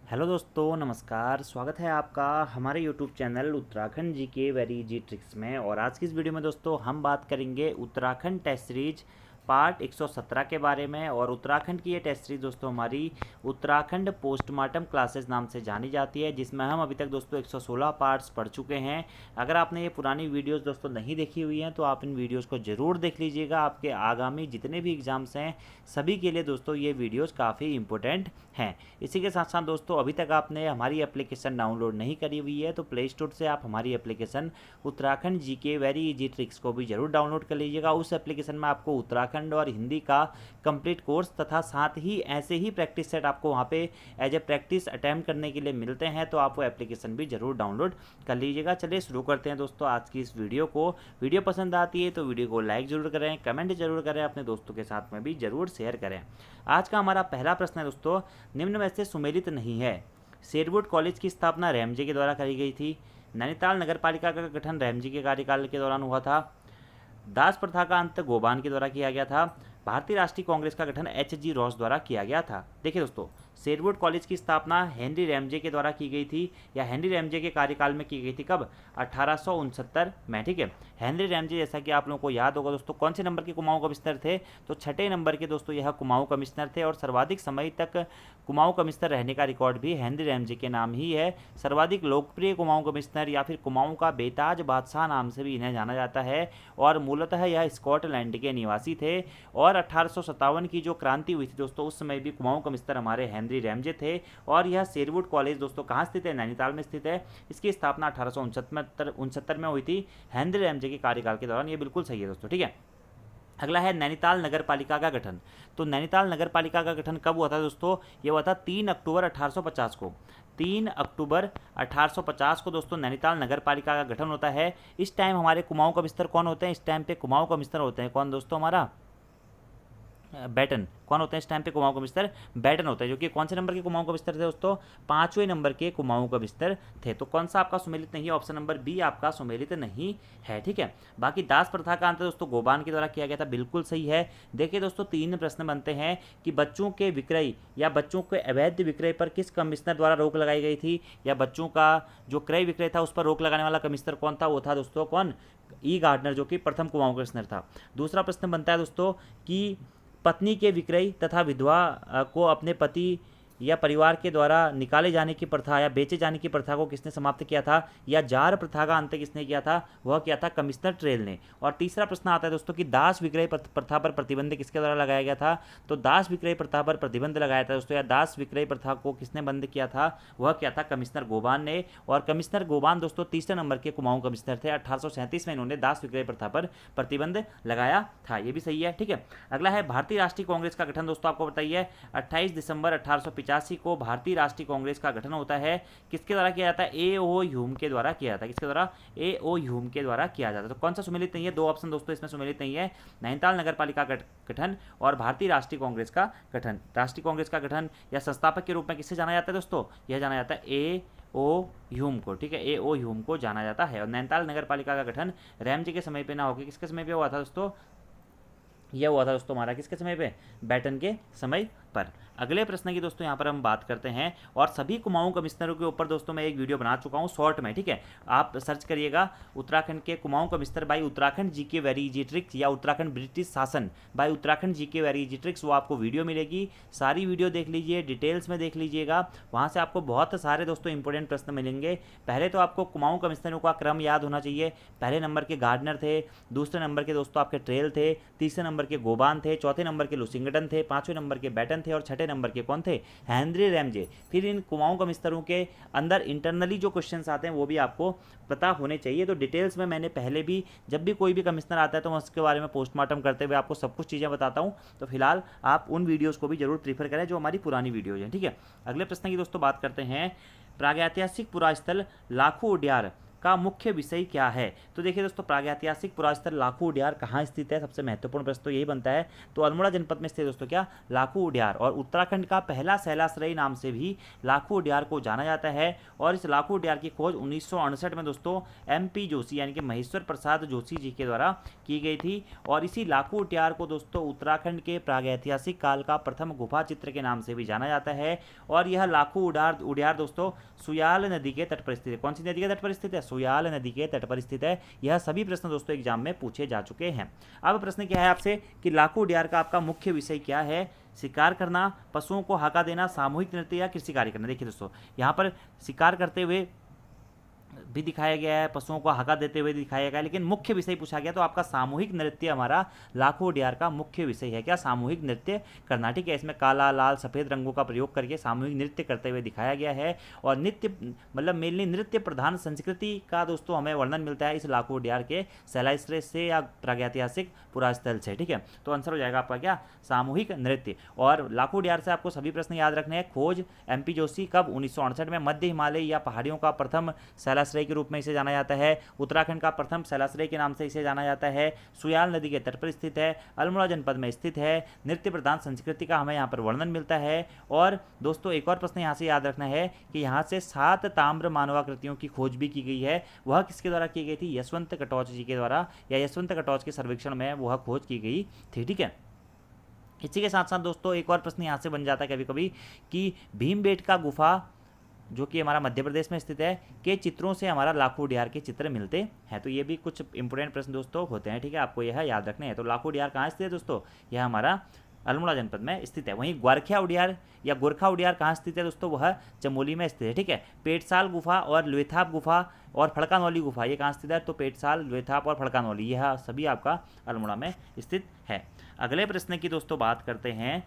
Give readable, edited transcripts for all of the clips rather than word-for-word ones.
Hello दोस्तों, नमस्कार। स्वागत है आपका हमारे यूट्यूब चैनल उत्तराखंड जी के वेरी इजी ट्रिक्स में। और आज की इस वीडियो में दोस्तों हम बात करेंगे उत्तराखंड टेस्ट सीरीज पार्ट 117 के बारे में। और उत्तराखंड की ये टेस्ट सीरीज दोस्तों हमारी उत्तराखंड पोस्टमार्टम क्लासेस नाम से जानी जाती है, जिसमें हम अभी तक दोस्तों 116 पार्ट्स पढ़ चुके हैं। अगर आपने ये पुरानी वीडियोस दोस्तों नहीं देखी हुई हैं तो आप इन वीडियोस को ज़रूर देख लीजिएगा। आपके आगामी जितने भी एग्ज़ाम्स हैं सभी के लिए दोस्तों ये वीडियोस काफ़ी इंपॉर्टेंट हैं। इसी के साथ साथ दोस्तों अभी तक आपने हमारी एप्लीकेशन डाउनलोड नहीं करी हुई है तो प्ले स्टोर से आप हमारी एप्लीकेशन उत्तराखंड जी के वेरी इजी ट्रिक्स को भी जरूर डाउनलोड कर लीजिएगा। उस एप्लीकेशन में आपको उत्तराखंड और हिंदी का कंप्लीट कोर्स तथा साथ ही ऐसे ही प्रैक्टिस सेट आपको वहाँ पे एज ए प्रैक्टिस अटैम्प्ट करने के लिए मिलते हैं, तो आप वो एप्लीकेशन भी जरूर डाउनलोड कर लीजिएगा। चलिए शुरू करते हैं दोस्तों आज की इस वीडियो को। वीडियो पसंद आती है तो वीडियो को लाइक जरूर करें, कमेंट जरूर करें, अपने दोस्तों के साथ में भी जरूर शेयर करें। आज का हमारा पहला प्रश्न है दोस्तों, निम्न में से सुमेलित नहीं है। शेरवुड कॉलेज की स्थापना रैमजे के द्वारा करी गई थी। नैनीताल नगर पालिका का गठन रैमजे के कार्यकाल के दौरान हुआ था। दास प्रथा का अंत गोबान के द्वारा किया गया था। भारतीय राष्ट्रीय कांग्रेस का गठन एच.जी. रॉस द्वारा किया गया था। देखिए दोस्तों, शेरवुड कॉलेज की स्थापना हेनरी रैमजे के द्वारा की गई थी, या हेनरी रैमजे के कार्यकाल में की गई थी। कब? 1869 में। ठीक है। हेनरी रैमजे, जैसा कि आप लोगों को याद होगा दोस्तों, कौन से नंबर के कुमाऊं कमिश्नर थे? तो छठे नंबर के दोस्तों यह कुमाऊं कमिश्नर थे। और सर्वाधिक समय तक कुमाऊं कमिश्नर रहने का रिकॉर्ड भी हेनरी रैमजे के नाम ही है। सर्वाधिक लोकप्रिय कुमाऊं कमिश्नर या फिर कुमाऊं का बेताज बादशाह नाम से भी इन्हें जाना जाता है। और मूलतः यह स्कॉटलैंड के निवासी थे। और 1857 की जो क्रांति हुई थी दोस्तों, उस समय भी कुमाऊं कमिश्नर हमारे हेनरी रैमजे थे। और यह शेरवुड कॉलेज दोस्तों कहाँ स्थित है? नैनीताल में स्थित है। इसकी स्थापना 1869 में हुई थी हेनरी रैमजे के कार्यकाल के दौरान। ये बिल्कुल सही है दोस्तों। ठीक है। अगला है नैनीताल नगर पालिका का गठन। तो नैनीताल नगर पालिका का गठन कब हुआ था दोस्तों? ये हुआ था 3 अक्टूबर 1850 को। 3 अक्टूबर 1850 को दोस्तों नैनीताल नगर पालिका का गठन होता है। इस टाइम हमारे कुमाऊं कमिश्नर कौन होते हैं? इस टाइम पे कुमाऊं कमिश्नर होते हैं कौन दोस्तों? हमारा बैटन। कौन होते हैं इस टाइम पे कुमाऊं कमिश्नर? बैटन होता है, जो कि कौन से नंबर के कुमाऊं कमिश्नर थे दोस्तों? 5वें नंबर के कुमाऊं कमिश्नर थे। तो कौन सा आपका सुमेलित नहीं है? ऑप्शन नंबर बी आपका सुमेलित नहीं है। ठीक है। बाकी दास प्रथा का अंत दोस्तों गोबान के द्वारा किया गया था। बिल्कुल सही है। देखिए दोस्तों, 3 प्रश्न बनते हैं कि बच्चों के विक्रय या बच्चों के अवैध विक्रय पर किस कमिश्नर द्वारा रोक लगाई गई थी, या बच्चों का जो क्रय विक्रय था उस पर रोक लगाने वाला कमिश्नर कौन था? वो था दोस्तों कौन? ई गार्डनर, जो कि प्रथम कुमाऊं कमिश्नर था। दूसरा प्रश्न बनता है दोस्तों कि पत्नी के विक्रय तथा विधवा को अपने पति या परिवार के द्वारा निकाले जाने की प्रथा या बेचे जाने की प्रथा को किसने समाप्त किया था, या जार प्रथा का अंत किसने किया था? वह किया था कमिश्नर ट्रेल ने। और तीसरा प्रश्न आता है दोस्तों कि दास विक्रय प्रथा पर प्रतिबंध किसके द्वारा लगाया गया था? तो दास विक्रय प्रथा पर प्रतिबंध लगाया था दोस्तों, या दास विक्रय प्रथा को किसने बंद किया था? वह किया था कमिश्नर गोबान ने। और कमिश्नर गोबान दोस्तों तीसरे नंबर के कुमाऊं कमिश्नर थे। 1837 में इन्होंने दास विक्रय प्रथा पर प्रतिबंध लगाया था। ये भी सही है। ठीक है। अगला है भारतीय राष्ट्रीय कांग्रेस का गठन। दोस्तों आपको बताइए 28 दिसंबर 1885 को भारतीय राष्ट्रीय कांग्रेस का गठन होता है। किसके द्वारा किया जाता है? ए.ओ. ह्यूम के द्वारा किया जाता है। किसके द्वारा? ए.ओ. ह्यूम के द्वारा किया जाता है। तो कौन सा सुमेलित नहीं है? 2 ऑप्शन दोस्तों इसमें सुमेलित नहीं है। नैनीताल नगर पालिका का गठन और भारतीय राष्ट्रीय कांग्रेस का गठन। राष्ट्रीय कांग्रेस का गठन या संस्थापक के रूप में किससे जाना जाता है दोस्तों? यह जाना जाता है ए.ओ. ह्यूम को। ठीक है। ए.ओ. ह्यूम को जाना जाता है। और नैनीताल नगर पालिका का गठन रैमजे के समय पे ना होकर किसके समय पे हुआ था दोस्तों? यह हुआ था दोस्तों हमारा किसके समय पे? बैटन के समय पर। अगले प्रश्न की दोस्तों यहाँ पर हम बात करते हैं। और सभी कुमाऊं कमिश्नरों के ऊपर दोस्तों मैं एक वीडियो बना चुका हूँ शॉर्ट में। ठीक है। आप सर्च करिएगा उत्तराखंड के कुमाऊं कमिश्नर बाई उत्तराखंड जी के वेरी इजी ट्रिक्स, या उत्तराखंड ब्रिटिश शासन बाई उत्तराखंड जी के वेरी इजी ट्रिक्स। वो आपको वीडियो मिलेगी। सारी वीडियो देख लीजिए, डिटेल्स में देख लीजिएगा। वहाँ से आपको बहुत सारे दोस्तों इंपॉर्टेंट प्रश्न मिलेंगे। पहले तो आपको कुमाऊं कमिश्नरों का क्रम याद होना चाहिए। पहले नंबर के गार्डनर थे, दूसरे नंबर के दोस्तों आपके ट्रेल थे, तीसरे नंबर के गोबान थे, चौथे नंबर के लुसिंगटन थे, 5वें नंबर के बैटन थे, और छठे नंबर के कौन थे? Henry Ramsay. फिर इन कुमाऊं कमिश्नरों के अंदर इंटरनली जो क्वेश्चंस आते हैं वो भी आपको पता होने चाहिए। तो डिटेल्स में मैंने पहले भी, जब भी कोई भी कमिश्नर आता है तो मैं उसके बारे में पोस्टमार्टम करते हुए आपको सब कुछ चीज़ें बताता हूँ। तो फिलहाल आप उन वीडियोज़ को भी जरूर प्रीफर करें जो हमारी पुरानी वीडियोज़ हैं। ठीक है। अगले प्रश्न की दोस्तों बात करते हैं। प्रागैतिहासिक पुरा स्थल लाखू उड्यार का मुख्य विषय क्या है? तो देखिए दोस्तों, प्रागैतिहासिक पुरास्थल लाखू उड्यार कहाँ स्थित है? सबसे महत्वपूर्ण प्रश्न तो यही बनता है। तो अल्मोड़ा जनपद में स्थित दोस्तों क्या, लाखू उड्यार। और उत्तराखंड का पहला सैलाश्रयी नाम से भी लाखू उड्यार को जाना जाता है। और इस लाखू उड्यार की खोज 1968 में दोस्तों MP जोशी यानी कि महेश्वर प्रसाद जोशी जी के द्वारा की गई थी। और इसी लाखू उड्यार को दोस्तों उत्तराखंड के प्रागैतिहासिक काल का प्रथम गुफा चित्र के नाम से भी जाना जाता है। और यह लाखू उड्यार दोस्तों सुयाल नदी के तट पर स्थित है। कौन सी नदी के तट पर स्थित है? सुयाल नदी के तट पर स्थित है। यह सभी प्रश्न दोस्तों एग्जाम में पूछे जा चुके हैं। अब प्रश्न क्या है आपसे कि लाखू उड्यार का आपका मुख्य विषय क्या है? शिकार करना, पशुओं को हाका देना, सामूहिक नृत्य या कृषि कार्य करना। देखिए दोस्तों, यहाँ पर शिकार करते हुए भी दिखाया गया है, पशुओं को हका देते हुए दिखाया गया है, लेकिन मुख्य विषय पूछा गया तो आपका सामूहिक नृत्य हमारा लाखू उड्यार का मुख्य विषय है। क्या? सामूहिक नृत्य करना। ठीक है, इसमें काला, लाल, सफ़ेद रंगों का प्रयोग करके सामूहिक नृत्य करते हुए दिखाया गया है। और नृत्य मतलब मेनली नृत्य प्रधान संस्कृति का दोस्तों हमें वर्णन मिलता है इस लाखू उड्यार के शैलाश्रय से या प्रागैतिहासिक पुरास्थल से। ठीक है, तो आंसर हो जाएगा आपका क्या, सामूहिक नृत्य। और लाखू उड्यार से आपको सभी प्रश्न याद रखने हैं। खोज MP जोशी कब? 1968 में। मध्य हिमालय या पहाड़ियों का प्रथम शैलाश्रय के रूप में इसे जाना जाता है। उत्तराखंड का प्रथम शैलाश्रय के नाम से इसे जाना जाता है। सुयाल नदी के तट पर स्थित है। अल्मोड़ा जनपद में स्थित है। नृत्य प्रधान संस्कृति का हमें यहाँ पर वर्णन मिलता है। और दोस्तों एक और प्रश्न यहाँ से याद रखना है कि यहाँ से 7 ताम्र मानवाकृतियों की खोज भी की गई है। वह किसके द्वारा की गई थी? यशवंत कटोच जी के द्वारा, या यशवंत कटोच के सर्वेक्षण में वह खोज की गई थी। ठीक है, इसी के साथ साथ दोस्तों एक और प्रश्न यहाँ से बन जाता है कभी कभी कि भीमबेटका गुफा जो कि हमारा मध्य प्रदेश में स्थित है के चित्रों से हमारा लाखू उड्यार के चित्र मिलते हैं। तो ये भी कुछ इंपोर्टेंट प्रश्न दोस्तों होते हैं। ठीक है, आपको यह याद रखने हैं। तो लाखू उड्यार कहाँ स्थित है दोस्तों? यह हमारा अल्मोड़ा जनपद में स्थित है। वहीं ग्वारखिया उड्यार या गोरखा उड्यार कहाँ स्थित है दोस्तों? वह चमोली में स्थित है। ठीक है, पेटसाल गुफा और लुएथाप गुफा और फड़कानौली गुफा ये कहाँ स्थित है? तो पेटसाल, लुएथाप और फड़कानौली यह सभी आपका अल्मोड़ा में स्थित है। अगले प्रश्न की दोस्तों बात करते हैं।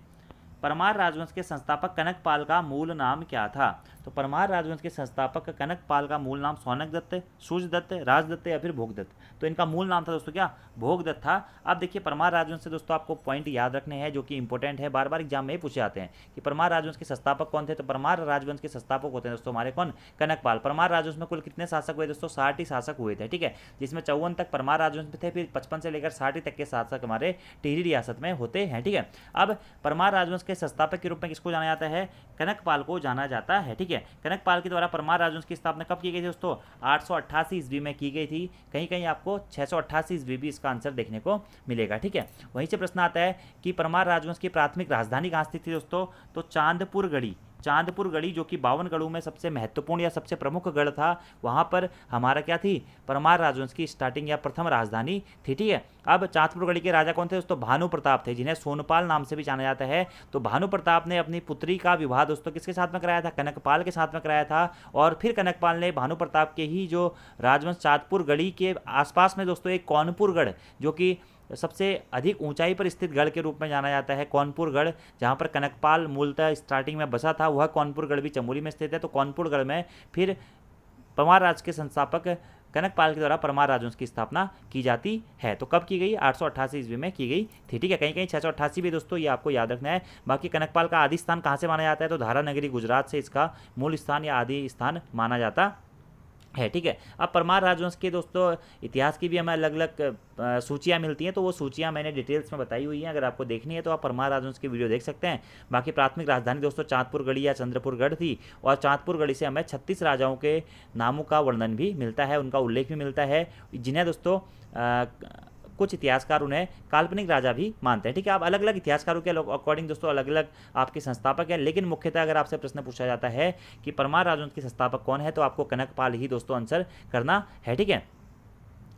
परमार राजवंश के संस्थापक कनकपाल का मूल नाम क्या था? तो परमार राजवंश के संस्थापक कनकपाल का मूल नाम सौनक दत्त, सूर्यदत्त, राजदत्त या फिर भोगदत्त। तो इनका मूल नाम था दोस्तों क्या? भोगदत्त था। अब देखिए परमार राजवंश से दोस्तों आपको पॉइंट याद रखने हैं जो कि इंपॉर्टेंट है, बार बार एग्जाम में पूछे जाते हैं कि परमार राजवंश के संस्थापक कौन थे? तो परमार राजवंश के संस्थापक होते हैं दोस्तों हमारे कौन? कनकपाल। परमार राजवंश में कुल कितने शासक हुए दोस्तों? 60 ही शासक हुए थे। ठीक है, जिसमें 54 तक परमार राजवंश में थे, फिर 55 से लेकर 60 तक के शासक हमारे टिहरी रियासत में होते हैं। ठीक है, अब परमार राजवंश के संस्थापक के रूप में किसको जाना जाता है? कनकपाल को जाना जाता है। ठीक है, कनकपाल के द्वारा परमार राजवंश की स्थापना कब की गई थी दोस्तों? 888 ईस्वी में की गई थी। कहीं कहीं आपको 688 ईस्वी भी इसका आंसर देखने को मिलेगा। ठीक है, वहीं से प्रश्न आता है कि परमार राजवंश की प्राथमिक राजधानी कहाँ स्थित थी दोस्तों? तो चांदपुर गढ़ी। चांदपुर गढ़ी जो कि 52 गढ़ों में सबसे महत्वपूर्ण या सबसे प्रमुख गढ़ था, वहाँ पर हमारा क्या थी? परमार राजवंश की स्टार्टिंग या प्रथम राजधानी थी। ठीक है, अब चांदपुर गढ़ी के राजा कौन थे दोस्तों? भानु प्रताप थे, जिन्हें सोनपाल नाम से भी जाना जाता है। तो भानु प्रताप ने अपनी पुत्री का विवाह दोस्तों किसके साथ में कराया था? कनकपाल के साथ में कराया था। और फिर कनकपाल ने भानु प्रताप के ही जो राजवंश चांदपुर गढ़ी के आसपास में दोस्तों एक कौनपुर गढ़ जो कि सबसे अधिक ऊंचाई पर स्थित गढ़ के रूप में जाना जाता है, कौनपुर गढ़, जहां पर कनकपाल मूलतः स्टार्टिंग में बसा था, वह कौनपुर गढ़ भी चमोली में स्थित है। तो कौनपुर गढ़ में फिर परमार राज के संस्थापक कनकपाल के द्वारा परमार राजवंश की स्थापना की जाती है। तो कब की गई? 888 ईस्वी में की गई थी। ठीक है, कहीं कहीं 688 भी दोस्तों ये आपको याद रखना है। बाकी कनकपाल का आदि स्थान कहाँ से माना जाता है? तो धारा नगरी गुजरात से इसका मूल स्थान या आदि स्थान माना जाता है। ठीक है, अब परमार राजवंश के दोस्तों इतिहास की भी हमें अलग अलग सूचियाँ मिलती हैं, तो वो सूचियाँ मैंने डिटेल्स में बताई हुई हैं। अगर आपको देखनी है तो आप परमार राजवंश की वीडियो देख सकते हैं। बाकी प्राथमिक राजधानी दोस्तों चांदपुर गढ़ी या चंद्रपुर गढ़ थी। और चांदपुर गढ़ी से हमें 36 राजाओं के नामों का वर्णन भी मिलता है, उनका उल्लेख भी मिलता है, जिन्हें दोस्तों कुछ इतिहासकार उन्हें काल्पनिक राजा भी मानते हैं। ठीक है, आप अलग अलग इतिहासकारों के अकॉर्डिंग दोस्तों अलग अलग आपके संस्थापक हैं, लेकिन मुख्यतः अगर आपसे प्रश्न पूछा जाता है कि परमार राजवंश के संस्थापक कौन है, तो आपको कनकपाल ही दोस्तों आंसर करना है। ठीक है,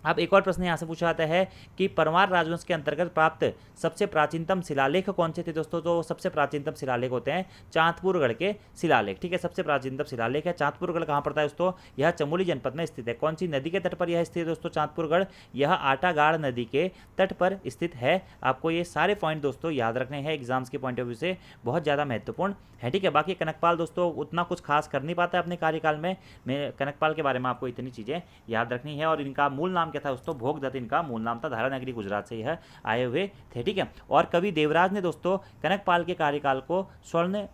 अब एक और प्रश्न यहाँ से पूछा जाता है कि परमार राजवंश के अंतर्गत प्राप्त सबसे प्राचीनतम शिलालेख कौन से थे दोस्तों? तो सबसे प्राचीनतम शिलालेख होते हैं चांदपुरगढ़ के शिलालेख। ठीक है, सबसे प्राचीनतम शिलालेख है। चांदपुरगढ़ कहाँ पड़ता है दोस्तों? यह चमोली जनपद में स्थित है। कौन सी नदी के तट पर यह स्थित है दोस्तों? चांदपुरगढ़ यह आटागाड़ नदी के तट पर स्थित है। आपको ये सारे पॉइंट दोस्तों याद रखने हैं, एग्जाम्स के पॉइंट ऑफ व्यू से बहुत ज़्यादा महत्वपूर्ण है। ठीक है, बाकी कनकपाल दोस्तों उतना कुछ खास कर नहीं पाता है अपने कार्यकाल में। मैं कनकपाल के बारे में आपको इतनी चीज़ें याद रखनी है। और इनका मूल नाम क्या था दोस्तों? भोगदत्त इनका मूल नाम था। धारा नगरी गुजरात से यह आए हुए थे। ठीक है, और कवि देवराज ने दोस्तों कनकपाल के कार्यकाल को स्वर्ण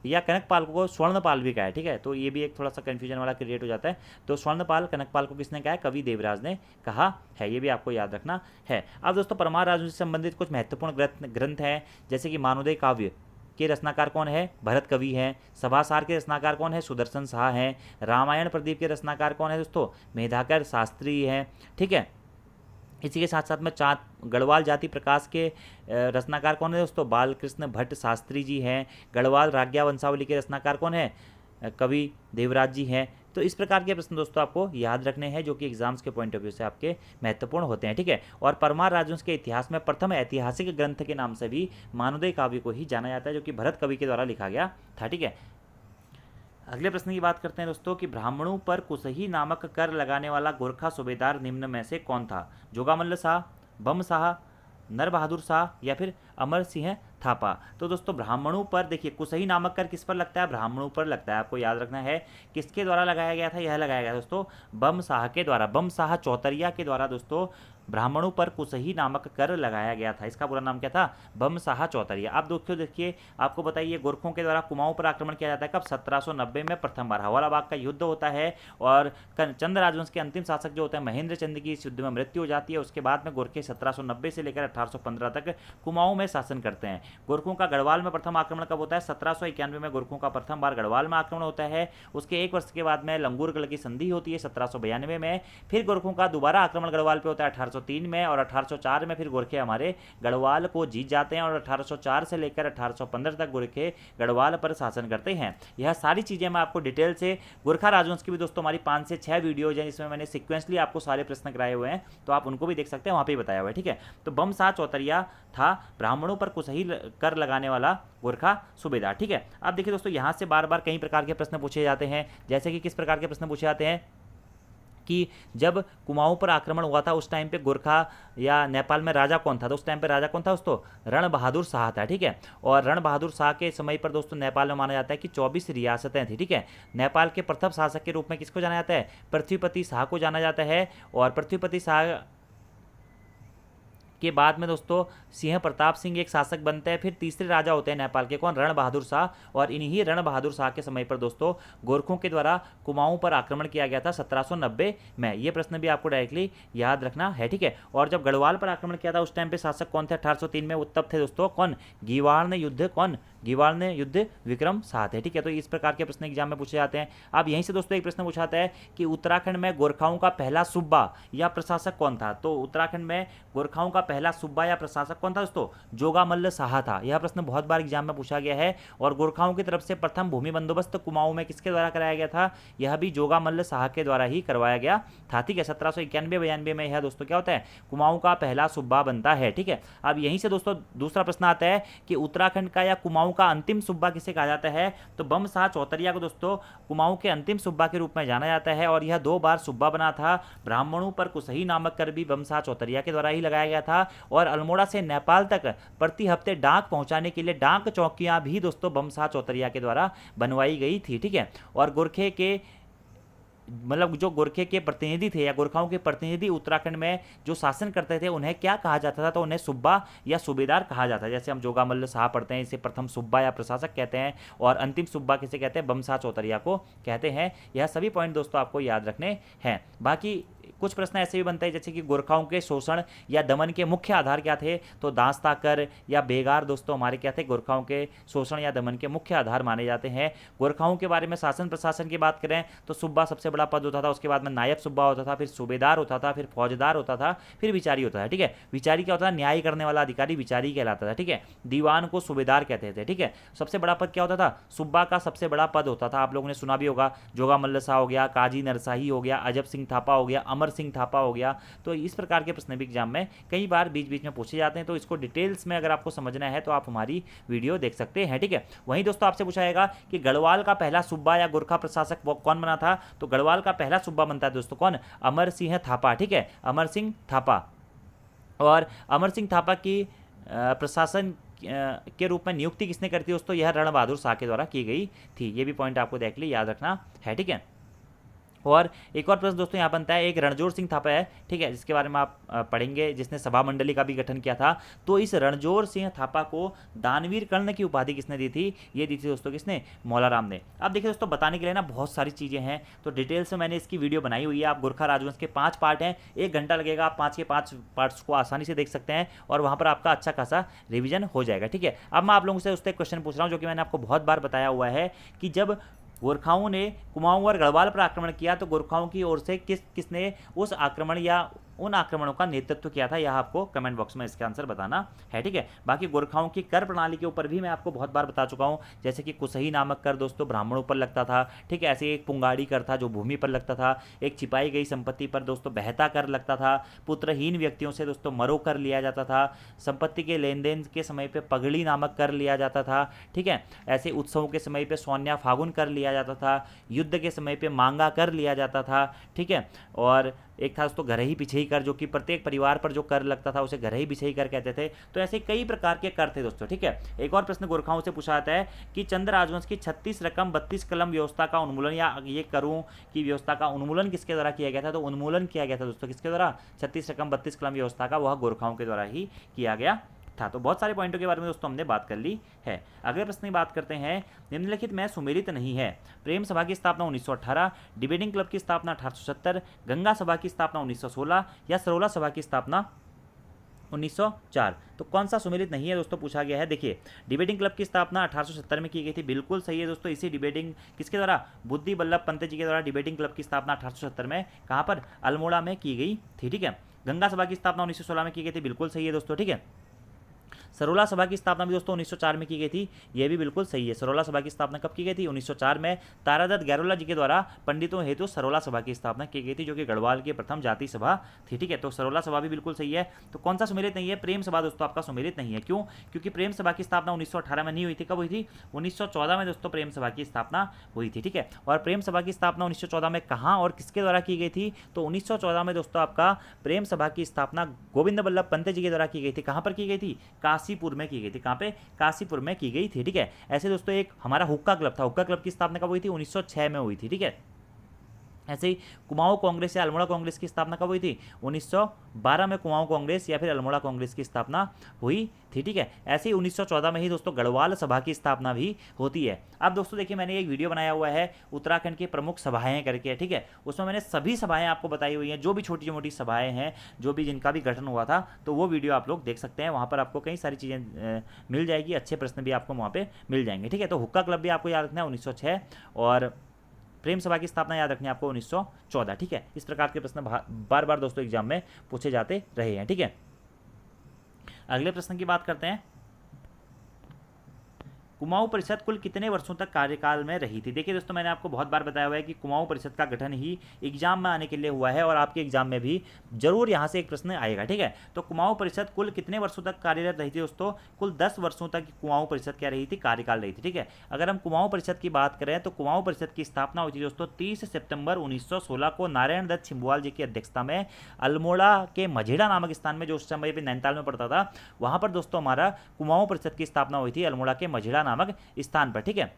या कनकपाल को स्वर्णपाल भी कहा है, ठीक है। तो ये भी एक थोड़ा सा कन्फ्यूजन वाला क्रिएट हो जाता है। तो स्वर्णपाल कनकपाल को किसने कहा है, कवि देवराज ने कहा है, ये भी आपको याद रखना है। अब दोस्तों परमार राजवंश से संबंधित कुछ महत्वपूर्ण ग्रंथ हैं, जैसे कि मानवोदय काव्य के रचनाकार कौन है, भरत कवि हैं। सभासार के रचनाकार कौन है, सुदर्शन शाह हैं। रामायण प्रदीप के रचनाकार कौन है दोस्तों, मेधाकर शास्त्री हैं, ठीक है। इसी के साथ साथ में चाँद गढ़वाल जाति प्रकाश के रचनाकार कौन है दोस्तों, बालकृष्ण भट्ट शास्त्री जी हैं। गढ़वाल राज्ञा वंशावली के रचनाकार कौन है, कवि देवराज जी हैं। तो इस प्रकार के प्रश्न दोस्तों आपको याद रखने हैं, जो कि एग्जाम्स के पॉइंट ऑफ व्यू से आपके महत्वपूर्ण होते हैं, ठीक है। और परमार राजवंश के इतिहास में प्रथम ऐतिहासिक ग्रंथ के नाम से भी मानवोदय काव्य को ही जाना जाता है, जो कि भरत कवि के द्वारा लिखा गया था, ठीक है। अगले प्रश्न की बात करते हैं दोस्तों कि ब्राह्मणों पर कुसही नामक कर लगाने वाला गोरखा सूबेदार निम्न में से कौन था, जोगामल्ल शाह, बम शाह, नर बहादुर शाह या फिर अमर सिंह थापा। तो दोस्तों ब्राह्मणों पर देखिए कुसही नामक कर किस पर लगता है, ब्राह्मणों पर लगता है। आपको याद रखना है किसके द्वारा लगाया गया था, यह लगाया गया दोस्तों बम शाह के द्वारा, बम शाह चौतरिया के द्वारा दोस्तों ब्राह्मणों पर कुसही नामक कर लगाया गया था। इसका पूरा नाम क्या था, बम शाह चौतरिया। अब दोस्तों देखिए आपको बताइए गोरखों के द्वारा कुमाऊं पर आक्रमण किया जाता है कब, 1790 में प्रथम बार हवालाबाग का युद्ध होता है और चंद राजवंश के अंतिम शासक जो होते हैं महेंद्र चंद की इस युद्ध में मृत्यु हो जाती है। उसके बाद में गोरखे 1790 से लेकर 1815 तक कुमाऊं में शासन करते हैं। गोरखों का गढ़वाल में प्रथम आक्रमण कब होता है, 1791 में गोरखों का प्रथम बार गढ़वाल में आक्रमण होता है। उसके एक वर्ष के बाद में लंगूरगढ़ की संधि होती है 1792 में। फिर गोरखों का दोबारा आक्रमण गढ़वाल पे होता है 1803 में और 1804 में फिर गोरखे हमारे गढ़वाल को जीत जाते हैं और 1804 से लेकर 1815 तक गोरखे गढ़वाल पर शासन करते हैं। यह सारी चीज़ें मैं आपको डिटेल से गोरखा राजवंश की भी दोस्तों हमारी 5 से 6 वीडियोज हैं जिसमें मैंने सिक्वेंसली आपको सारे प्रश्न कराए हुए हैं, तो आप उनको भी देख सकते हैं, वहाँ पे बताया हुआ है, ठीक है। तो बम शाह चौतरिया था ब्राह्मणों पर कुसही कर लगाने वाला गोरखा सूबेदार, ठीक है। अब देखिए दोस्तों यहाँ से बार बार कई प्रकार के प्रश्न पूछे जाते हैं, जैसे कि किस प्रकार के प्रश्न पूछे जाते हैं कि जब कुमाऊं पर आक्रमण हुआ था उस टाइम पे गोरखा या नेपाल में राजा कौन था, तो उस टाइम पे राजा कौन था दोस्तों, रण बहादुर शाह था, ठीक है। और रण बहादुर शाह के समय पर दोस्तों नेपाल में माना जाता है कि 24 रियासतें थी, ठीक है। नेपाल के प्रथम शासक के रूप में किसको जाना जाता है, पृथ्वीपति शाह को जाना जाता है। और पृथ्वीपति शाह के बाद में दोस्तों सिंह प्रताप सिंह एक शासक बनते हैं। फिर तीसरे राजा होते हैं नेपाल के कौन, रण बहादुर शाह। और इन्हीं रण बहादुर शाह के समय पर दोस्तों गोरखों के द्वारा कुमाऊं पर आक्रमण किया गया था 1790 में। ये प्रश्न भी आपको डायरेक्टली याद रखना है, ठीक है। और जब गढ़वाल पर आक्रमण किया था उस टाइम पे शासक कौन थे, 1803 में, वो तब थे दोस्तों कौन, गीवार्ण युद्ध कौन, गीवार्ण युद्ध विक्रम शाह थे, ठीक है। तो इस प्रकार के प्रश्न एग्जाम में पूछे जाते हैं। अब यहीं से दोस्तों एक प्रश्न पूछा जाता है कि उत्तराखंड में गोरखाओं का पहला सूबा या प्रशासक कौन था। तो उत्तराखंड में गोरखाओं का पहला सूबा या प्रशासक कौन था दोस्तों, जोगामल्ल शाह था। यह प्रश्न बहुत बार एग्जाम में पूछा गया है। और गोरखाओं की तरफ से प्रथम भूमि बंदोबस्त कुमाऊं में किसके द्वारा कराया गया था, यह भी जोगामल्ल शाह के द्वारा ही करवाया गया था, ठीक है। 1791-92 में यह दोस्तों क्या होता है, कुमाऊं का पहला सूबा बनता है, ठीक है। अब यहीं से दोस्तों दूसरा प्रश्न आता है कि उत्तराखंड का या कुमाऊं का अंतिम सूबा किसे कहा जाता है। तो बम शाह चौतरिया को दोस्तों कुमाऊं के अंतिम सूबा के रूप में जाना जाता है और यह 2 बार सूबा बना था। ब्राह्मणों पर कुसही नामक कर भी बम शाह चौतरिया के द्वारा ही लगाया गया था। और अल्मोड़ा से नेपाल तक प्रति हफ्ते डाक पहुंचाने के लिए डाक चौकियां भी दोस्तों बम शाह चौतरिया के द्वारा बनवाई गई थी, ठीक है। और गोरखे के मतलब जो गोरखे के प्रतिनिधि थे या गोरखाओं के प्रतिनिधि उत्तराखंड में जो शासन करते थे उन्हें क्या कहा जाता था, तो उन्हें सुब्बा या सूबेदार कहा जाता है। जैसे हम जोगामल्ल शाह पढ़ते हैं, इसे प्रथम सुब्बा या प्रशासक कहते हैं और अंतिम सुब्बा किसे कहते हैं, बम शाह चौतरिया को कहते हैं। यह सभी पॉइंट दोस्तों आपको याद रखने हैं। बाकी कुछ प्रश्न ऐसे भी बनते हैं जैसे कि गोरखाओं के शोषण या दमन के मुख्य आधार क्या थे, तो दास ताकर या बेगार दोस्तों हमारे क्या थे, गोरखाओं के शोषण या दमन के मुख्य आधार माने जाते हैं। गोरखाओं के बारे में शासन प्रशासन की बात करें तो सुब्बा सबसे बड़ा पद होता था, उसके बाद में नायब सुब्बा होता था, फिर सूबेदार होता था, फिर फौजदार होता था, फिर विचारी होता था, ठीक है। विचारी क्या होता था, न्याय करने वाला अधिकारी विचारी कहलाता था, ठीक है। दीवान को सूबेदार कहते थे, ठीक है। सबसे बड़ा पद क्या होता था, सुब्बा का सबसे बड़ा पद होता था, आप लोगों ने सुना भी होगा, जोगामल्ल शाह हो गया, काजी नरसाही हो गया, अजब सिंह थापा हो गया, अमर सिंह थापा हो गया। तो इस प्रकार के प्रश्न भी एग्जाम में कई बार बीच बीच में पूछे जाते हैं। तो इसको डिटेल्स में अगर आपको समझना है तो आप हमारी वीडियो देख सकते हैं, ठीक है। वहीं दोस्तों आपसे पूछा जाएगा कि गढ़वाल का पहला सूबा या गोरखा प्रशासक वो कौन बना था। तो गढ़वाल का पहला सूबा बनता है दोस्तों कौन, अमर सिंह थापा, ठीक है, अमर सिंह थापा। और अमर सिंह थापा की प्रशासन के रूप में नियुक्ति किसने करती है दोस्तों, यह रण बहादुर शाह के द्वारा की गई थी। ये भी पॉइंट आपको देख ली याद रखना है, ठीक है। और एक और प्रश्न दोस्तों यहाँ बनता है, एक रणजोर सिंह थापा है, ठीक है, जिसके बारे में आप पढ़ेंगे, जिसने सभा मंडली का भी गठन किया था। तो इस रणजोर सिंह थापा को दानवीर कर्ण की उपाधि किसने दी थी? ये दी थी दोस्तों किसने? मौलाराम ने। अब देखिए दोस्तों, बताने के लिए ना बहुत सारी चीज़ें हैं, तो डिटेल से मैंने इसकी वीडियो बनाई हुई है। आप गोरखा राजवंश के 5 पार्ट हैं, 1 घंटा लगेगा, आप 5 के 5 पार्ट्स को आसानी से देख सकते हैं और वहाँ पर आपका अच्छा खासा रिविजन हो जाएगा, ठीक है। अब मैं आप लोगों से उससे क्वेश्चन पूछ रहा हूँ, जो कि मैंने आपको बहुत बार बताया हुआ है कि जब गोरखाओं ने कुमाऊं और गढ़वाल पर आक्रमण किया तो गोरखाओं की ओर से किसने उस आक्रमण या उन आक्रमणों का नेतृत्व किया था? यह आपको कमेंट बॉक्स में इसका आंसर बताना है, ठीक है। बाकी गोरखाओं की कर प्रणाली के ऊपर भी मैं आपको बहुत बार बता चुका हूं, जैसे कि कुसही नामक कर दोस्तों ब्राह्मणों पर लगता था, ठीक है। ऐसे एक पुंगाड़ी कर था जो भूमि पर लगता था, एक छिपाई गई संपत्ति पर दोस्तों बहता कर लगता था, पुत्रहीन व्यक्तियों से दोस्तों मरो कर लिया जाता था, संपत्ति के लेन देन के समय पर पगड़ी नामक कर लिया जाता था, ठीक है। ऐसे उत्सवों के समय पर सोन्या फागुन कर लिया जाता था, युद्ध के समय पर मांगा कर लिया जाता था, ठीक है। और एक था दोस्तों घरही पिछही कर, जो कि प्रत्येक परिवार पर जो कर लगता था उसे घरही पिछही कर कहते थे। तो ऐसे कई प्रकार के कर थे दोस्तों, ठीक है। एक और प्रश्न गोरखाओं से पूछा जाता है कि चंद राजवंश की 36 रकम 32 कलम व्यवस्था का उन्मूलन, या ये करों की व्यवस्था का उन्मूलन किसके द्वारा किया गया था? तो उन्मूलन किया गया था दोस्तों किसके द्वारा? 36 रकम 32 कलम व्यवस्था का, वह गोरखाओं के द्वारा ही किया गया था। तो बहुत सारे पॉइंटों के बारे में दोस्तों हमने बात कर ली है। अगले प्रश्न की बात करते हैं, निम्नलिखित में सुमेलित नहीं है। प्रेम सभा की स्थापना 1918, डिबेटिंग क्लब की स्थापना 1870, गंगा सभा की स्थापना 1916 या सरोला सभा की स्थापना 1904। तो कौन सा सुमेलित नहीं है दोस्तों पूछा गया है। देखिए, डिबेटिंग क्लब की स्थापना 1870 में की गई थी, बिल्कुल सही है दोस्तों। इसी डिबेटिंग किसके द्वारा? बुद्धि बल्लभ पंत जी के द्वारा डिबेटिंग क्लब की स्थापना 1870 में कहाँ पर? अल्मोड़ा में की गई थी, ठीक है। गंगा सभा की स्थापना 1916 में की गई थी, बिल्कुल सही है दोस्तों, ठीक है। सरोला सभा की स्थापना भी दोस्तों 1904 में की गई थी, यह भी बिल्कुल सही है। सरोला सभा की स्थापना कब की गई थी? 1904 में तारादत्त गैरोला जी के द्वारा पंडितों हेतु सरोला सभा की स्थापना की गई थी, जो कि गढ़वाल की प्रथम जाति सभा थी, ठीक है। तो सरोला सभा भी बिल्कुल सही है। तो कौन सा सुमेलित नहीं है? प्रेम सभा दोस्तों आपका सुमेलित नहीं है। क्यों? क्योंकि प्रेम सभा की स्थापना 1918 में नहीं हुई थी। कब हुई थी? 1914 में दोस्तों प्रेम सभा की स्थापना हुई थी, ठीक है। और प्रेम सभा की स्थापना 1914 में कहाँ और किसके द्वारा की गई थी? तो 1914 में दोस्तों आपका प्रेम सभा की स्थापना गोविंद बल्लभ पंत जी के द्वारा की गई थी। कहाँ पर की गई थी? काशीपुर में की गई थी। कहाँ पे? काशीपुर में की गई थी, ठीक है। ऐसे दोस्तों एक हमारा हुक्का क्लब था, हुक्का क्लब की स्थापना कब हुई थी? 1906 में हुई थी, ठीक है। ऐसे ही कुमाऊं कांग्रेस या अल्मोड़ा कांग्रेस की स्थापना कब हुई थी? 1912 में कुमाऊं कांग्रेस या फिर अल्मोड़ा कांग्रेस की स्थापना हुई थी, ठीक है। ऐसे ही 1914 में ही दोस्तों गढ़वाल सभा की स्थापना भी होती है। अब दोस्तों देखिए, मैंने एक वीडियो बनाया हुआ है उत्तराखंड की प्रमुख सभाएं करके, ठीक है। उसमें मैंने सभी सभाएं आपको बताई हुई हैं, जो भी छोटी मोटी सभाएं हैं, जो भी जिनका भी गठन हुआ था, तो वो वीडियो आप लोग देख सकते हैं। वहाँ पर आपको कई सारी चीज़ें मिल जाएगी, अच्छे प्रश्न भी आपको वहाँ पर मिल जाएंगे, ठीक है। तो हुक्का क्लब भी आपको याद रखना है 1906, और प्रेम सभा की स्थापना याद रखनी है आपको 1914, ठीक है। इस प्रकार के प्रश्न बार बार दोस्तों एग्जाम में पूछे जाते रहे हैं, ठीक है। अगले प्रश्न की बात करते हैं, कुमाऊं परिषद कुल कितने वर्षों तक कार्यकाल में रही थी? देखिए दोस्तों, मैंने आपको बहुत बार बताया हुआ है कि कुमाऊं परिषद का गठन ही एग्जाम में आने के लिए हुआ है, और आपके एग्जाम में भी जरूर यहाँ से एक प्रश्न आएगा, ठीक है। तो कुमाऊं परिषद कुल कितने वर्षों तक कार्यरत रही थी दोस्तों? कुल 10 वर्षों तक कुमाऊं परिषद क्या रही थी? कार्यकाल रही थी, ठीक है। अगर हम कुमाऊं परिषद की बात करें तो कुमाऊं परिषद की स्थापना हुई थी दोस्तों 30 सितंबर 1916 को नारायण दत्त छिंबवाल जी की अध्यक्षता में अल्मोड़ा के मझेड़ा नामक स्थान में, जो उस समय पर नैनीताल में पड़ता था, वहाँ पर दोस्तों हमारा कुमाऊं परिषद की स्थापना हुई थी अल्मोड़ा के मझेड़ा नामक स्थान पर, ठीक है।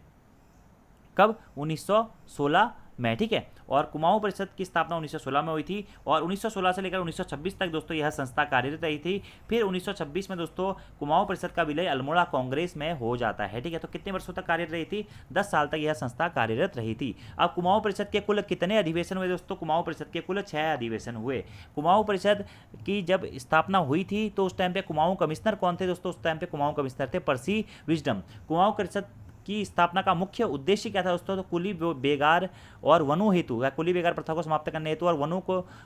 कब? 1916 में, ठीक है। और कुमाऊं परिषद की स्थापना 1916 में हुई थी, और 1916 से लेकर 1926 तक दोस्तों यह संस्था कार्यरत रही थी। फिर 1926 में दोस्तों कुमाऊं परिषद का विलय अल्मोड़ा कांग्रेस में हो जाता है, ठीक है। तो कितने वर्षों तक कार्यरत रही थी? 10 साल तक यह संस्था कार्यरत रही थी। अब कुमाऊं परिषद के कुल कितने अधिवेशन हुए दोस्तों? कुमाऊं परिषद के कुल 6 अधिवेशन हुए। कुमाऊं परिषद की जब स्थापना हुई थी तो उस टाइम पे कुमाऊं कमिश्नर कौन थे दोस्तों? उस टाइम पे कुमाऊं कमिश्नर थे पर्सी विजडम। कुमाऊं परिषद की स्थापना का मुख्य उद्देश्य क्या था दोस्तों? तो कुली बेगार और वनु हेतु, या कुली बेगार प्रथा को समाप्त करने हेतु और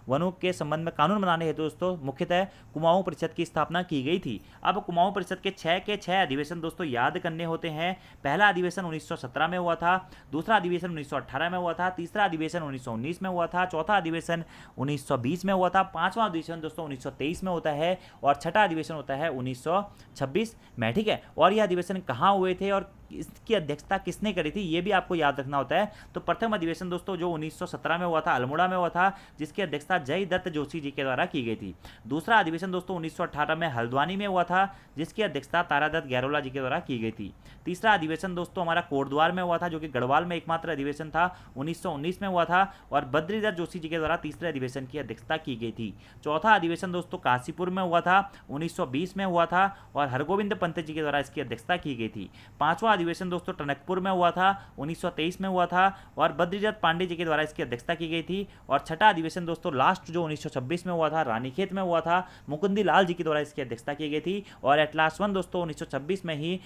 वनु के संबंध में कानून बनाने हेतु दोस्तों मुख्यतः कुमाऊं परिषद की स्थापना की गई थी। अब कुमाऊं परिषद के 6 अधिवेशन दोस्तों याद करने होते हैं। पहला अधिवेशन 1917 में हुआ था, दूसरा अधिवेशन 1918 में हुआ था, तीसरा अधिवेशन 1919 में हुआ था, चौथा अधिवेशन 1920 में हुआ था, पांचवा अधिवेशन दोस्तों 1923 में होता है, और छठा अधिवेशन होता है 1926 में, ठीक है। और यह अधिवेशन कहाँ हुए थे और इसकी अध्यक्षता किसने करी थी, ये भी आपको याद रखना होता है। तो प्रथम अधिवेशन दोस्तों जो 1917 में हुआ था, अल्मोड़ा में हुआ था, जिसकी अध्यक्षता जयदत्त जोशी जी के द्वारा की गई थी। दूसरा अधिवेशन दोस्तों 1918 में हल्द्वानी में हुआ था, जिसकी अध्यक्षता तारादत्त गैरोला जी के द्वारा की गई थी। तीसरा अधिवेशन दोस्तों हमारा कोटद्वार में हुआ था, जो कि गढ़वाल में एकमात्र अधिवेशन था, 1919 में हुआ था, और बद्रीदत्त जोशी जी के द्वारा तीसरे अधिवेशन की अध्यक्षता की गई थी। चौथा अधिवेशन दोस्तों काशीपुर में हुआ था, 1920 में हुआ था, और हरगोविंद पंत जी के द्वारा इसकी अध्यक्षता की गई थी। पांचवा अधिवेशन दोस्तों टनकपुर में हुआ था, 1923 में हुआ था, और बद्रीदत्त पांडे जी के द्वारा इसकी अध्यक्षता की गई थी। और छठा अधिवेशन दोस्तों लास्ट जो 1926 में हुआ था, रानीखेत में हुआ था, मुकुंदी लाल जी के द्वारा इसकी अध्यक्षता की गई थी। और एट लास्ट वन दोस्तों 1926 में ही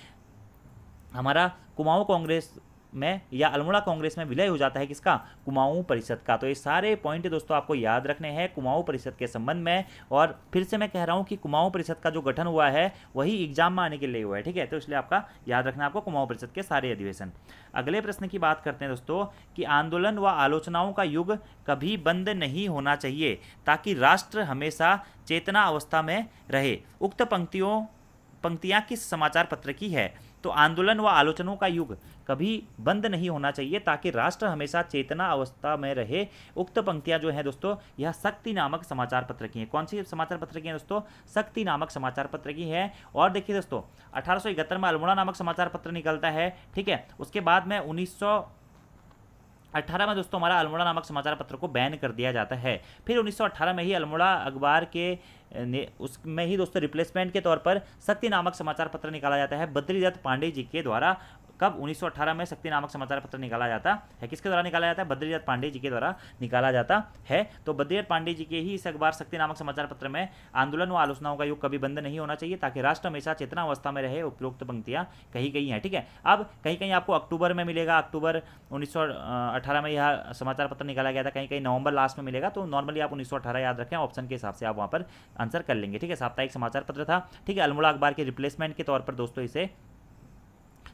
हमारा कुमाऊं कांग्रेस में या अल्मोड़ा कांग्रेस में विलय हो जाता है, किसका, कुमाऊं परिषद का। तो ये सारे पॉइंट दोस्तों आपको याद रखने हैं कुमाऊं परिषद के संबंध में। और फिर से मैं कह रहा हूं कि कुमाऊं परिषद का जो गठन हुआ है वही एग्जाम में आने के लिए हुआ है, ठीक है, तो इसलिए आपका याद रखना है आपको कुमाऊं परिषद के सारे अधिवेशन। अगले प्रश्न की बात करते हैं दोस्तों कि आंदोलन व आलोचनाओं का युग कभी बंद नहीं होना चाहिए ताकि राष्ट्र हमेशा चेतना अवस्था में रहे। उक्त पंक्तियां किस समाचार पत्र की है। तो आंदोलन व आलोचनाओं का युग कभी बंद नहीं होना चाहिए ताकि राष्ट्र हमेशा चेतना अवस्था में रहे। उक्त पंक्तियां जो है दोस्तों यह शक्ति नामक समाचार पत्र की है। कौन सी समाचार पत्र की है दोस्तों, शक्ति नामक समाचार पत्र की है। और देखिए दोस्तों 1871 में अल्मोड़ा नामक समाचार पत्र निकलता है, ठीक है, उसके बाद में 1918 में दोस्तों हमारा अल्मोड़ा नामक समाचार पत्र को बैन कर दिया जाता है। फिर 1918 में ही अल्मोड़ा अखबार के उसमें ही दोस्तों रिप्लेसमेंट के तौर पर शक्ति नामक समाचार पत्र निकाला जाता है बद्रीदत्त पांडे जी के द्वारा। कब, 1918 में शक्ति नामक समाचार पत्र निकाला जाता है, किसके द्वारा निकाला जाता है, बद्रीदत्त पांडे जी के द्वारा निकाला जाता है। तो बद्रीदत्त पांडे जी के ही इस अखबार शक्ति नामक समाचार पत्र में आंदोलन व आलोचनाओं का युग कभी बंद नहीं होना चाहिए ताकि राष्ट्र हमेशा चेतना अवस्था में रहे, उपयुक्त पंक्तियां कही गई हैं, ठीक है। अब कहीं कहीं आपको अक्टूबर में मिलेगा, अक्टूबर 1918 में यह समाचार पत्र निकाला गया था, कहीं कहीं नवंबर लास्ट में मिलेगा, तो नॉर्मली आप 1918 याद रखें, ऑप्शन के हिसाब से आप वहां पर आंसर कर लेंगे, ठीक है। साप्ताहिक समाचार पत्र था, ठीक है, अल्मोड़ा अखबार के रिप्लेसमेंट के तौर पर दोस्तों इसे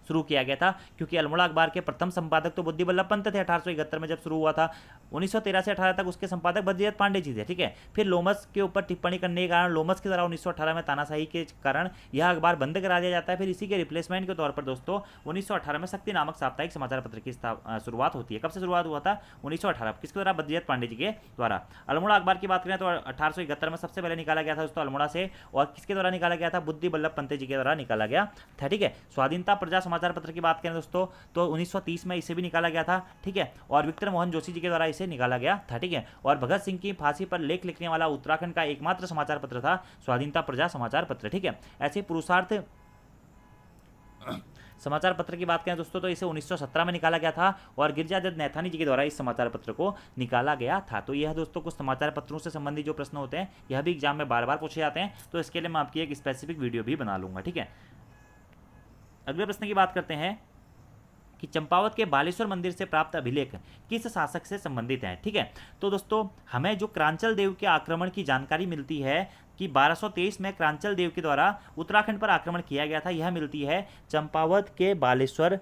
शुरू किया गया था, क्योंकि अल्मोड़ा अखबार के प्रथम संपादक तो बुद्धि बल्लभ पंत थे 1871 में जब शुरू हुआ था। 1913 से 18 तक उसके संपादक बद्रीदत्त पांडे जी थे, ठीक है। फिर लोमस के ऊपर टिप्पणी करने के कारण लोमस के द्वारा 1918 में तानाशाही के कारण यह अखबार बंद करा दिया जाता है। फिर इसी के रिप्लेसमेंट के तौर पर दोस्तों 1918 में शक्ति नामक साप्ताहिक समाचार पत्र की शुरुआत होती है। कब से शुरुआत हुआ था, 1918, किसके द्वारा, बद्रीदत्त पांडे जी के द्वारा। अल्मोड़ा अखबार की बात करें तो 1871 में सबसे पहले निकाला गया था दोस्तों अल्मोड़ा से, और किसके द्वारा निकाला गया था, बुद्धि बल्लभ पंत जी के द्वारा निकाला गया था, ठीक है। स्वाधीनता प्रजा समाचार पत्र की बात करें दोस्तों तो 1930 में इसे भी निकाला गया था, ठीक है, और विक्रम मोहन जोशी जी के द्वारा इसे निकाला गया था, ठीक है। और भगत सिंह की फांसी पर लेख लिखने वाला उत्तराखंड का एकमात्र समाचार पत्र था स्वाधीनता प्रजा समाचार पत्र, ठीक है। ऐसे पुरुषार्थ समाचार पत्र की बात करें दोस्तों तो इसे 1917 में निकाला गया था, और गिरिजादत्त नैथानी जी के द्वारा इस समाचार पत्र को निकाला गया था। तो यह दोस्तों कुछ समाचार पत्रों से संबंधित जो प्रश्न होते हैं यह भी एग्जाम में बार बार पूछे जाते हैं, तो इसके लिए मैं आपकी एक स्पेसिफिक वीडियो भी बना लूंगा, ठीक है। अगले प्रश्न की बात करते हैं कि चंपावत के बालेश्वर मंदिर से प्राप्त अभिलेख किस शासक से संबंधित है, ठीक है। तो दोस्तों हमें जो क्रांचल देव के आक्रमण की जानकारी मिलती है कि 1223 में क्रांचल देव के द्वारा उत्तराखंड पर आक्रमण किया गया था, यह मिलती है चंपावत के बालेश्वर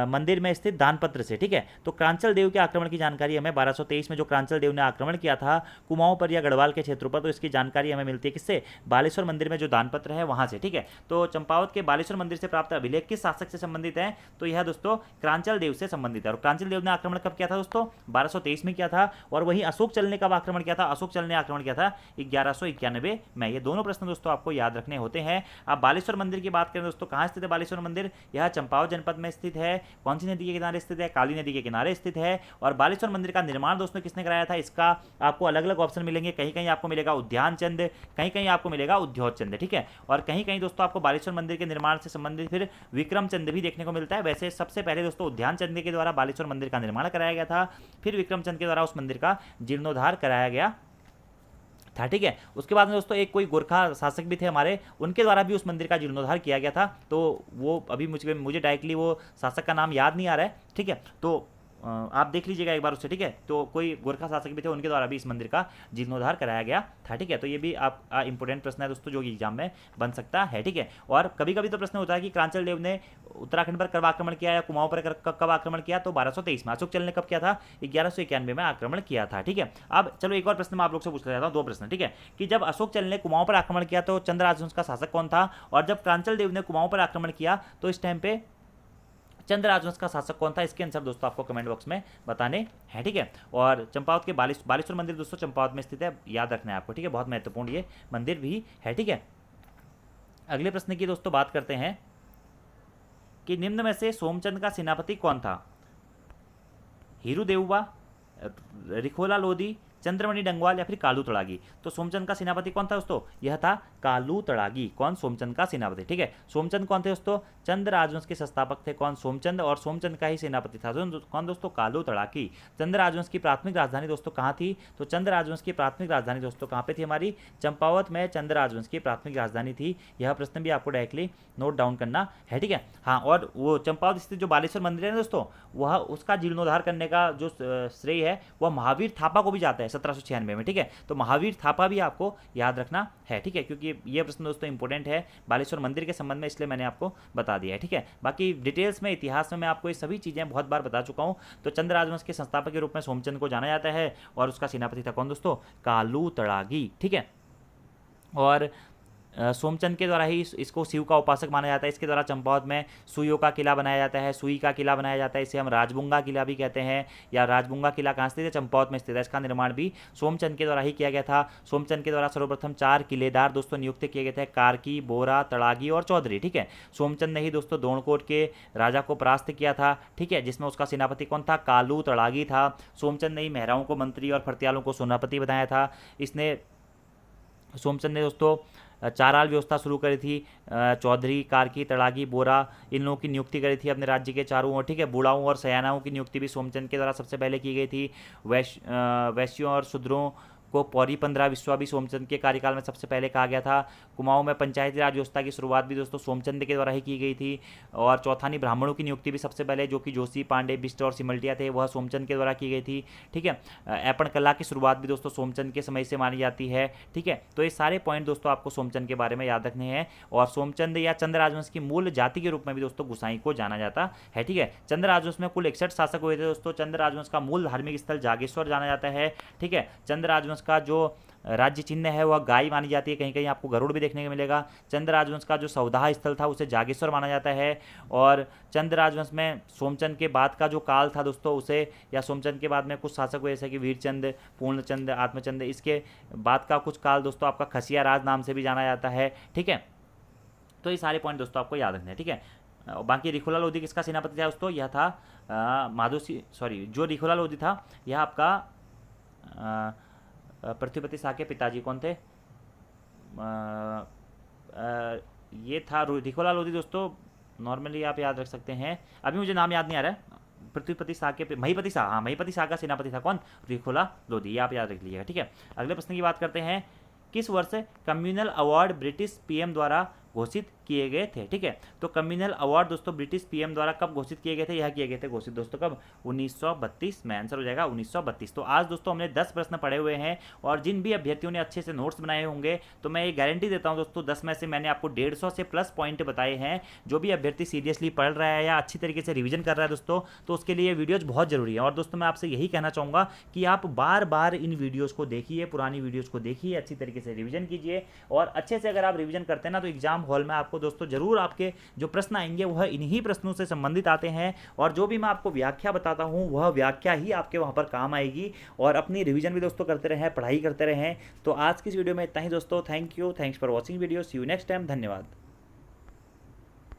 मंदिर में स्थित दानपत्र से, ठीक है। तो क्रांचल देव के आक्रमण की जानकारी हमें 1223 में जो क्रांचल देव ने आक्रमण किया था कुमाऊं पर या गढ़वाल के क्षेत्रों पर, तो इसकी जानकारी हमें मिलती है किससे, बालेश्वर मंदिर में जो दानपत्र है वहां से, ठीक है। तो चंपावत के बालेश्वर मंदिर से प्राप्त अभिलेख किस शासक से संबंधित है, तो यह दोस्तों क्रांचल देव से संबंधित है। और क्रांचल देव ने आक्रमण कब किया था दोस्तों, 1223 में किया था। और वहीं अशोक चल ने कब आक्रमण किया था, अशोक चल ने आक्रमण किया था 1191 में। ये दोनों प्रश्न दोस्तों आपको याद रखने होते हैं। अब बालेश्वर मंदिर की बात करें दोस्तों, कहाँ स्थित है बालेश्वर मंदिर, यह चंपावत जनपद में स्थित है। कौन सी नदी के किनारे स्थित है, काली नदी के किनारे स्थित है। और बालेश्वर मंदिर का निर्माण दोस्तों किसने कराया था, इसका आपको अलग अलग ऑप्शन मिलेंगे, कहीं कहीं आपको मिलेगा उद्यान चंद, कहीं कहीं आपको मिलेगा उद्योग चंद, ठीक है। और कहीं कहीं दोस्तों आपको बालेश्वर मंदिर के निर्माण से संबंधित फिर विक्रम चंद भी देखने को मिलता है। वैसे सबसे पहले दोस्तों उद्यान चंद के द्वारा बालेश्वर मंदिर का निर्माण कराया गया था, फिर विक्रम चंद के द्वारा उस मंदिर का जीर्णोद्धार कराया गया था, ठीक है। उसके बाद में दोस्तों एक कोई गोरखा शासक भी थे हमारे, उनके द्वारा भी उस मंदिर का जीर्णोद्धार किया गया था। तो वो अभी मुझे डायरेक्टली वो शासक का नाम याद नहीं आ रहा है, ठीक है। तो आप देख लीजिएगा एक बार उससे, ठीक है। तो कोई गोरखा शासक भी थे, उनके द्वारा भी इस मंदिर का जीर्णोद्धार कराया गया था, ठीक है। तो ये भी आप इंपॉर्टेंट प्रश्न है दोस्तों, जो कि एग्जाम में बन सकता है, ठीक है। और कभी कभी तो प्रश्न होता है कि क्रांचल देव ने उत्तराखंड पर कब आक्रमण किया या कुमाऊं पर कब आक्रमण किया, तो 1223 में। अशोक चल ने कब किया था, 1191 में आक्रमण किया था, ठीक है। अब चलो एक और प्रश्न मैं आप लोग से पूछ लेता हूँ, दो प्रश्न, ठीक है। कि जब अशोक चल ने कुमाऊं पर आक्रमण किया तो चंद्र राजवंश का शासक कौन था, और जब क्रांचल देव ने कुमाऊं पर आक्रमण किया तो इस टाइम पे चंद्र राजवंश का शासक कौन था। इसके आंसर दोस्तों आपको कमेंट बॉक्स में बताने हैं, ठीक है। और चंपावत के बालेश्वर मंदिर दोस्तों चंपावत में स्थित है, याद रखना है आपको, ठीक है। बहुत महत्वपूर्ण ये मंदिर भी है, ठीक है। अगले प्रश्न की दोस्तों बात करते हैं कि निम्न में से सोमचंद का सेनापति कौन था। हीरू देवबा, रिखोला लोधी, चंद्रमणि डंगवाल या फिर कालू तड़ागी। तो सोमचंद का सेनापति कौन था दोस्तों, यह था कालू तड़ागी। कौन, सोमचंद का सेनापति, ठीक है। सोमचंद कौन थे दोस्तों, चंद्र राजवंश के संस्थापक थे, कौन, सोमचंद, और सोमचंद का ही सेनापति था कौन दोस्तों, कालू तड़ाकी। चंद्र राजवंश की प्राथमिक राजधानी दोस्तों कहाँ थी, तो चंद्र राजवंश की प्राथमिक राजधानी दोस्तों कहाँ पे थी हमारी, चंपावत में चंद्र राजवंश की प्राथमिक राजधानी थी। यह प्रश्न भी आपको डायरेक्टली नोट डाउन करना है, ठीक है। हाँ, और वो चंपावत स्थित जो बालेश्वर मंदिर है दोस्तों, वह उसका जीर्णोद्धार करने का जो श्रेय है वह महावीर थापा को भी जाता है 1796 में, ठीक है। तो महावीर थापा भी आपको याद रखना है, ठीक है, क्योंकि ये प्रश्न दोस्तों इंपॉर्टेंट है बालेश्वर मंदिर के संबंध में, इसलिए मैंने आपको बता दिया है, ठीक है। बाकी डिटेल्स में, इतिहास में मैं आपको ये सभी चीज़ें बहुत बार बता चुका हूँ। तो चंद्र राजवंश के संस्थापक के रूप में सोमचंद को जाना जाता है, और उसका सेनापति था कौन दोस्तों, कालू तड़ागी, ठीक है। और सोमचंद के द्वारा ही इसको शिव का उपासक माना जाता है। इसके द्वारा चंपावत में सुइयों का किला बनाया जाता है, सुई का किला बनाया जाता है, इसे हम राजबुंगा किला भी कहते हैं, या राजबुंगा किला कहाँ स्थित है, चंपावत में स्थित है। इसका निर्माण भी सोमचंद के द्वारा ही किया गया था। सोमचंद के द्वारा सर्वप्रथम 4 किलेदार दोस्तों नियुक्त किए गए थे, कार्की, बोरा, तड़ागी और चौधरी, ठीक है। सोमचंद ने ही दोस्तों दोणकोट के राजा को परास्त किया था, ठीक है, जिसमें उसका सेनापति कौन था, कालू तड़ागी था। सोमचंद ने ही मेहराओं को मंत्री और फरतियालों को सेनापति बनाया था। सोमचंद ने दोस्तों चाराल व्यवस्था शुरू करी थी। चौधरी, कार्की, तड़ागी, बोरा, इन लोगों की नियुक्ति करी थी अपने राज्य के चारों ओर, ठीक है। बूढ़ाओं और सयानाओं की नियुक्ति भी सोमचंद के द्वारा सबसे पहले की गई थी। वैश्यों और शूद्रों को पौरी 15 विश्वा भी सोमचंद के कार्यकाल में सबसे पहले कहा गया था। कुमाऊं में पंचायती राज व्यवस्था की शुरुआत भी दोस्तों सोमचंद के द्वारा ही की गई थी। और चौथानी ब्राह्मणों की नियुक्ति भी सबसे पहले, जो कि जोशी, पांडे, बिष्ट और सिमल्टिया थे, वह सोमचंद के द्वारा की गई थी, ठीक है। ऐपण कला की शुरुआत भी दोस्तों सोमचंद के समय से मानी जाती है, ठीक है। तो ये सारे पॉइंट दोस्तों आपको सोमचंद के बारे में याद रखने हैं। और सोमचंद या चंद्र राजवंश की मूल जाति के रूप में भी दोस्तों गुसाई को जाना जाता है, ठीक है। चंद्र राजवंश में कुल 61 शासक हुए थे दोस्तों। चंद्र राजवंश का मूल धार्मिक स्थल जागेश्वर जाना जाता है, ठीक है। चंद्र राजवंश का जो राज्य चिन्ह है वह गाय मानी जाती है, कहीं कहीं आपको गरुड़ भी देखने को मिलेगा। चंद्र राजवंश का जो सौदाह स्थल था उसे जागेश्वर माना जाता है। और चंद्र राजवंश में सोमचंद के बाद का जो काल था दोस्तों उसे, या सोमचंद के बाद में कुछ शासक हुए जैसे कि वीरचंद, पूर्णचंद, आत्मचंद, इसके बाद का कुछ काल दोस्तों आपका खसिया राज नाम से भी जाना जाता है, ठीक है। तो ये सारे पॉइंट दोस्तों आपको याद रखने हैं, ठीक है। बाकी रिखोला लोधी किसका सेनापति था दोस्तों, यह था जो रिखोला लोधी था यह आपका पृथ्वीपति शाह के पिताजी कौन थे, ये था रिखोला लोधी दोस्तों। नॉर्मली आप याद रख सकते हैं, अभी मुझे नाम याद नहीं आ रहा है। पृथ्वीपति शाह के महीपति शाह, हाँ, महीपति शाह का सेनापति था कौन, रिखोला लोधी, ये आप याद रख लीजिएगा, ठीक है। अगले प्रश्न की बात करते हैं, किस वर्ष कम्युनल अवार्ड ब्रिटिश पीएम द्वारा घोषित किए गए थे, ठीक है। तो कम्युनल अवार्ड दोस्तों ब्रिटिश पीएम द्वारा कब घोषित किए गए थे, यह किए गए थे घोषित दोस्तों कब, 1932 में। आंसर हो जाएगा 1932। तो आज दोस्तों हमने 10 प्रश्न पढ़े हुए हैं, और जिन भी अभ्यर्थियों ने अच्छे से नोट्स बनाए होंगे तो मैं ये गारंटी देता हूं दोस्तों 10 में से मैंने आपको 150 से प्लस पॉइंट बताए हैं। जो भी अभ्यर्थी सीरियसली पढ़ रहा है या अच्छी तरीके से रिविजन कर रहा है दोस्तों, तो उसके लिए वीडियोज बहुत जरूरी है। और दोस्तों मैं आपसे यही कहना चाहूँगा कि आप बार बार इन वीडियोज़ को देखिए, पुरानी वीडियोज़ को देखिए, अच्छी तरीके से रिविजन कीजिए। और अच्छे से अगर आप रिविजन करते हैं ना, तो एग्जाम हॉल में आपको दोस्तों जरूर आपके जो प्रश्न आएंगे वह इन्हीं प्रश्नों से संबंधित आते हैं। और जो भी मैं आपको व्याख्या बताता हूं वह व्याख्या ही आपके वहां पर काम आएगी। और अपनी रिवीजन भी दोस्तों करते रहें, पढ़ाई करते रहें। तो आज की इस वीडियो में इतना ही दोस्तों। Thank you, thanks for watching video, see you next time, धन्यवाद।